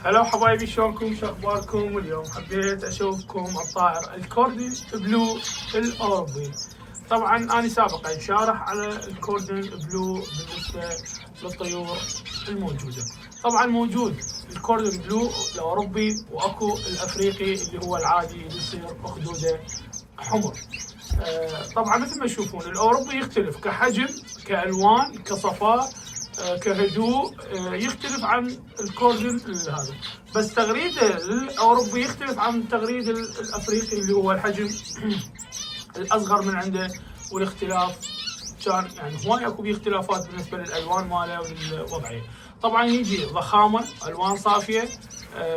هلا حبايبي، شلونكم؟ شو اخباركم؟ اليوم حبيت اشوفكم الطائر الكوردن بلو الاوروبي. طبعا انا سابقا شارح على الكوردن بلو بالنسبه للطيور الموجوده. طبعا موجود الكوردن بلو الاوروبي واكو الافريقي اللي هو العادي اللي يصير خدوده حمر. طبعا مثل ما تشوفون الاوروبي يختلف كحجم، كالوان، كصفاء، كهدوء، يختلف عن الكوردن هذا. بس تغريده الاوروبي يختلف عن تغريد الافريقي اللي هو الحجم الاصغر من عنده، والاختلاف كان يعني هواي اكو اختلافات بالنسبه للالوان ماله والوضعيه. طبعا يجي ضخامه، الوان صافيه،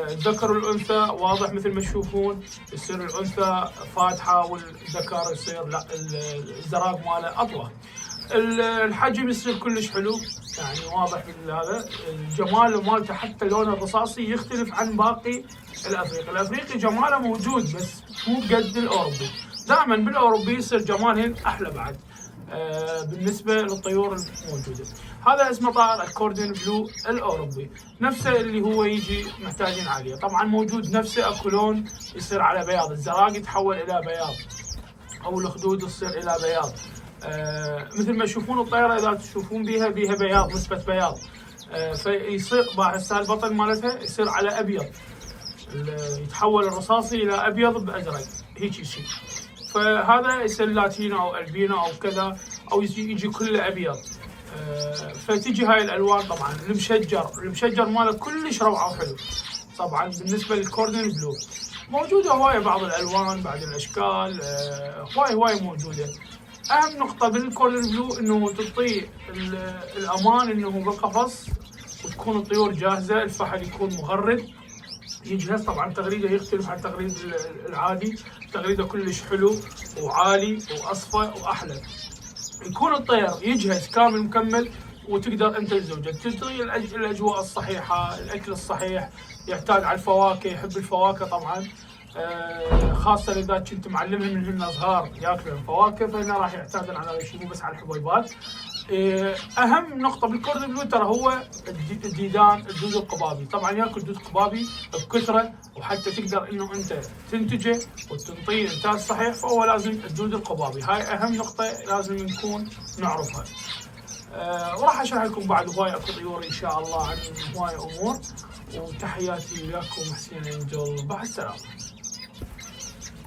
الذكر والانثى واضح مثل ما تشوفون، يصير الانثى فاتحه والذكر يصير لا الزراق ماله اطول. الحجم يصير كلش حلو، يعني واضح هذا الجمال مالته، حتى لونه الرصاصي يختلف عن باقي الافريقي. الافريقي جماله موجود بس مو قد الاوروبي. دائما بالاوروبي يصير جمالهن احلى بعد بالنسبه للطيور الموجوده. هذا اسمه طائر الكوردن بلو الاوروبي، نفسه اللي هو يجي محتاجين عاليه. طبعا موجود نفسه اكو لون يصير على بياض، الزراق يتحول الى بياض او الخدود تصير الى بياض. مثل ما تشوفون الطيره اذا تشوفون بيها بياض، نسبه بياض. فيصير هسه البطن مالتها يصير على ابيض، يتحول الرصاصي الى ابيض بازرق هيك شيء. فهذا يصير لاتينو او البينو او كذا، او يجي كله ابيض. فتجي هاي الالوان. طبعا المشجر ماله كلش روعه وحلو. طبعا بالنسبه للكوردن بلو موجوده هوايه بعض الالوان، بعض الاشكال، هواي موجوده. اهم نقطه بالكوردن بلو انه تعطيه الامان انه بالقفص وتكون الطيور جاهزه، الفحل يكون مغرد يجهز. طبعا تغريده يختلف عن التغريد العادي، تغريده كلش حلو وعالي واصفى واحلى. يكون الطير يجهز كامل مكمل، وتقدر انت وزوجك تعطيه الاجواء الصحيحه، الاكل الصحيح، يعتاد على الفواكه، يحب الفواكه طبعا. خاصة إذا كنت معلمهم منهن صغار ياكلون فواكه، فهنا راح يعتادن على هذا الشيء، مو بس على الحبيبات. أهم نقطة بالكوردن بلو ترى هو الدود القبابي. طبعا ياكل دود قبابي بكثرة، وحتى تقدر إنه أنت تنتجه وتنطيه إنتاج صحيح، فهو لازم الدود القبابي. هاي أهم نقطة لازم نكون نعرفها. وراح اشرح لكم بعد هواي اكو طيور ان شاء الله عن هواي امور. وتحياتي لكم حسين انجل، مع السلامه.